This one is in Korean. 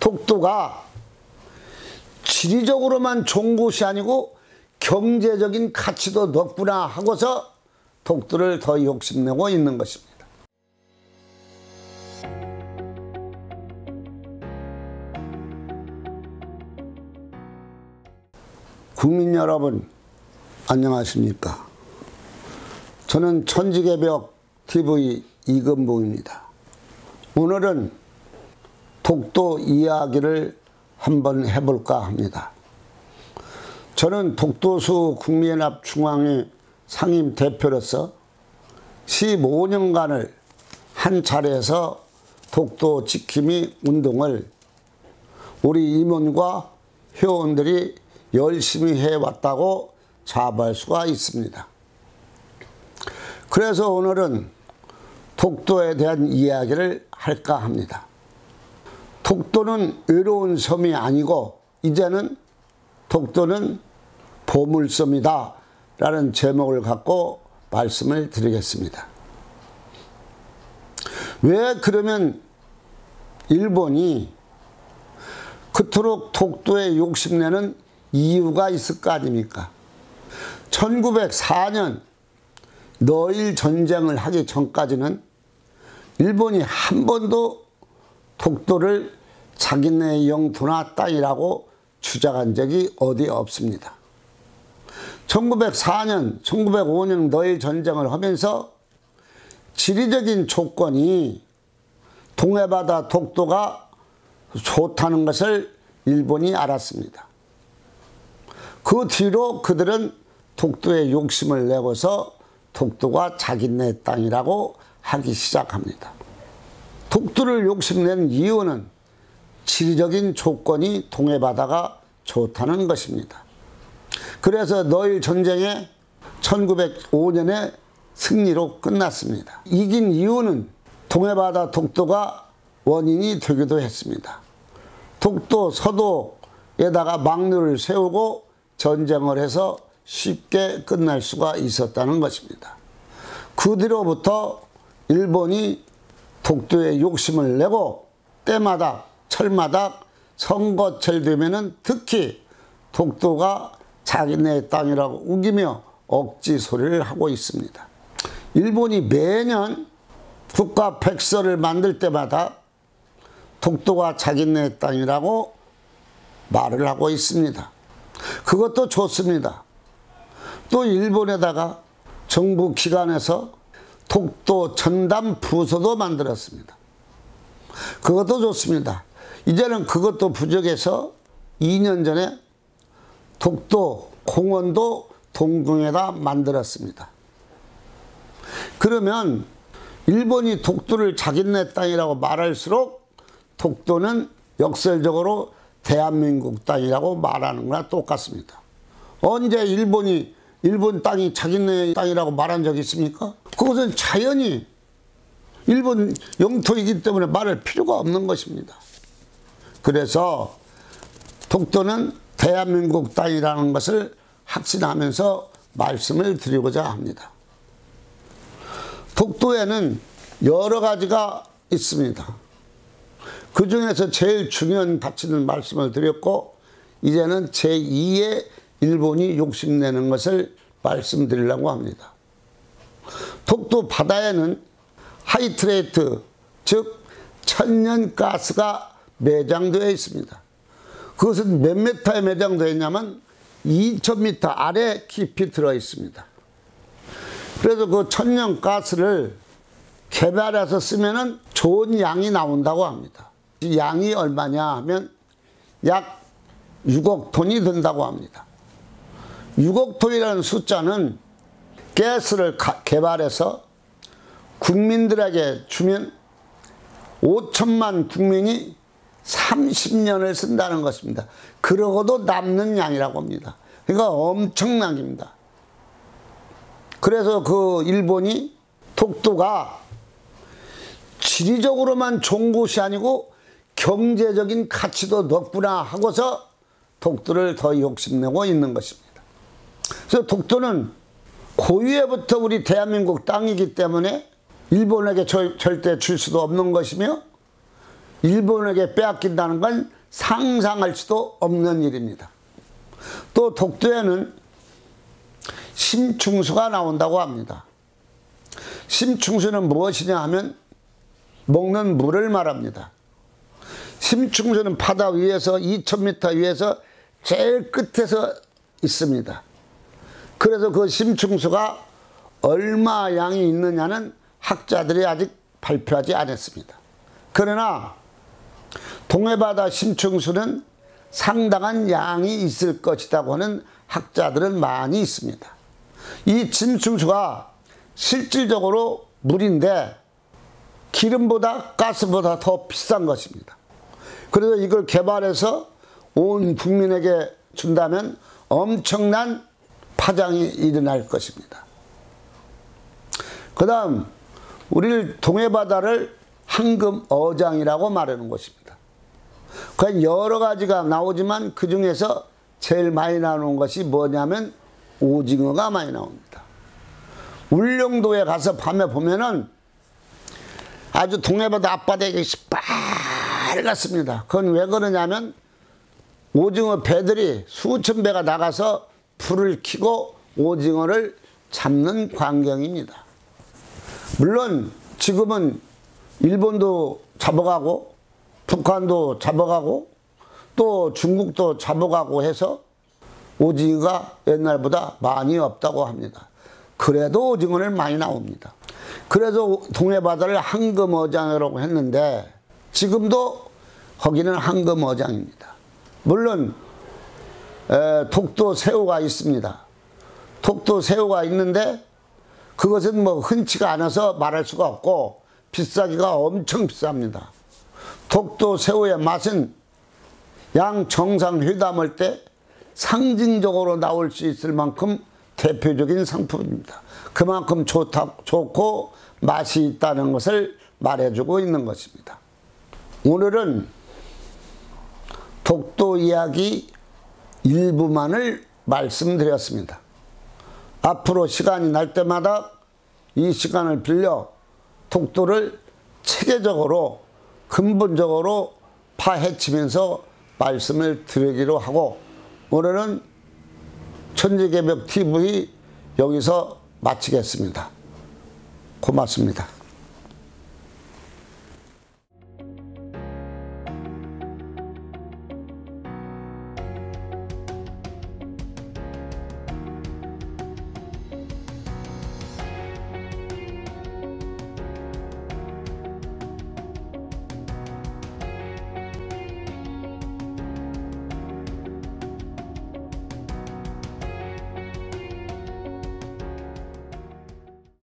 독도가 지리적으로만 좋은 곳이 아니고 경제적인 가치도 높구나 하고서 독도를 더 욕심내고 있는 것입니다. 국민 여러분, 안녕하십니까? 저는 천지개 벽 TV 이근봉입니다. 오늘은 독도 이야기를 한번 해볼까 합니다. 저는 독도수 국민연합 중앙회 상임 대표로서 15년간을 한 차례에서 독도 지킴이 운동을 우리 임원과 회원들이 열심히 해왔다고 자부할 수가 있습니다. 그래서 오늘은 독도에 대한 이야기를 할까 합니다. 독도는 외로운 섬이 아니고 이제는 독도는 보물섬이다 라는 제목을 갖고 말씀을 드리겠습니다. 왜 그러면 일본이 그토록 독도에 욕심내는 이유가 있을 거 아닙니까? 1904년 너일 전쟁을 하기 전까지는 일본이 한 번도 독도를 자기네 영토나 땅이라고 주장한 적이 어디 없습니다. 1904년, 1905년 너일 전쟁을 하면서 지리적인 조건이 동해바다 독도가 좋다는 것을 일본이 알았습니다. 그 뒤로 그들은 독도에 욕심을 내고서 독도가 자기네 땅이라고 하기 시작합니다. 독도를 욕심낸 이유는 지리적인 조건이 동해바다가 좋다는 것입니다. 그래서 너일 전쟁에 1905년에 승리로 끝났습니다. 이긴 이유는 동해바다 독도가 원인이 되기도 했습니다. 독도 서도에다가 막루를 세우고 전쟁을 해서 쉽게 끝날 수가 있었다는 것입니다. 그 뒤로부터 일본이 독도에 욕심을 내고 때마다 철마다 선거철 되면은 특히 독도가 자기네 땅이라고 우기며 억지 소리를 하고 있습니다. 일본이 매년 국가 백서를 만들 때마다 독도가 자기네 땅이라고 말을 하고 있습니다. 그것도 좋습니다. 또 일본에다가 정부 기관에서 독도 전담 부서도 만들었습니다. 그것도 좋습니다. 이제는 그것도 부족해서 2년 전에 독도 공원도 동궁에다 만들었습니다. 그러면 일본이 독도를 자기네 땅이라고 말할수록 독도는 역설적으로 대한민국 땅이라고 말하는 거나 똑같습니다. 언제 일본 땅이 자기네 땅이라고 말한 적이 있습니까? 그것은 자연히 일본 영토이기 때문에 말할 필요가 없는 것입니다. 그래서 독도는 대한민국 땅이라는 것을 확신하면서 말씀을 드리고자 합니다. 독도에는 여러 가지가 있습니다. 그 중에서 제일 중요한 가치는 말씀을 드렸고 이제는 제2의 일본이 욕심내는 것을 말씀드리려고 합니다. 독도 바다에는 하이트레이트, 즉 천연가스가 매장되어 있습니다. 그것은 몇 미터에 매장되어 있냐면 2000m 아래 깊이 들어 있습니다. 그래서 그 천연가스를 개발해서 쓰면은 좋은 양이 나온다고 합니다. 양이 얼마냐 하면 약 6억 톤이 된다고 합니다. 6억 톤이라는 숫자는 가스를 개발해서 국민들에게 주면 5천만 국민이 30년을 쓴다는 것입니다. 그러고도 남는 양이라고 합니다. 그러니까 엄청난 겁니다. 그래서 그 일본이 독도가 지리적으로만 좋은 곳이 아니고 경제적인 가치도 높구나 하고서 독도를 더 욕심내고 있는 것입니다. 그래서 독도는 고유에부터 우리 대한민국 땅이기 때문에 일본에게 절대 줄 수도 없는 것이며 일본에게 빼앗긴다는 건 상상할 수도 없는 일입니다. 또 독도에는 심충수가 나온다고 합니다. 심충수는 무엇이냐 하면 먹는 물을 말합니다. 심충수는 바다 위에서 2000m 위에서 제일 끝에서 있습니다. 그래서 그 심충수가 얼마 양이 있느냐는 학자들이 아직 발표하지 않았습니다. 그러나 동해바다 심충수는 상당한 양이 있을 것이라고 하는 학자들은 많이 있습니다. 이 심충수가 실질적으로 물인데 기름보다 가스보다 더 비싼 것입니다. 그래서 이걸 개발해서 온 국민에게 준다면 엄청난 파장이 일어날 것입니다. 그 다음 우리 동해바다를 황금어장이라고 말하는 것입니다. 그냥 여러 가지가 나오지만 그 중에서 제일 많이 나오는 것이 뭐냐면 오징어가 많이 나옵니다. 울릉도에 가서 밤에 보면은 아주 동해바다 앞바다에 빨갛습니다. 그건 왜 그러냐면 오징어 배들이 수천 배가 나가서 불을 켜고 오징어를 잡는 광경입니다. 물론 지금은 일본도 잡아가고 북한도 잡아가고 또 중국도 잡아가고 해서 오징어가 옛날보다 많이 없다고 합니다. 그래도 오징어는 많이 나옵니다. 그래서 동해바다를 황금어장이라고 했는데 지금도 거기는 황금어장입니다. 물론 독도 새우가 있습니다. 독도 새우가 있는데 그것은 뭐 흔치가 않아서 말할 수가 없고 비싸기가 엄청 비쌉니다. 독도 새우의 맛은 양 정상회담할 때 상징적으로 나올 수 있을 만큼 대표적인 상품입니다. 그만큼 좋고 맛이 있다는 것을 말해주고 있는 것입니다. 오늘은 독도 이야기 일부만을 말씀드렸습니다. 앞으로 시간이 날 때마다 이 시간을 빌려 독도를 체계적으로 근본적으로 파헤치면서 말씀을 드리기로 하고 오늘은 천지개벽TV 여기서 마치겠습니다. 고맙습니다.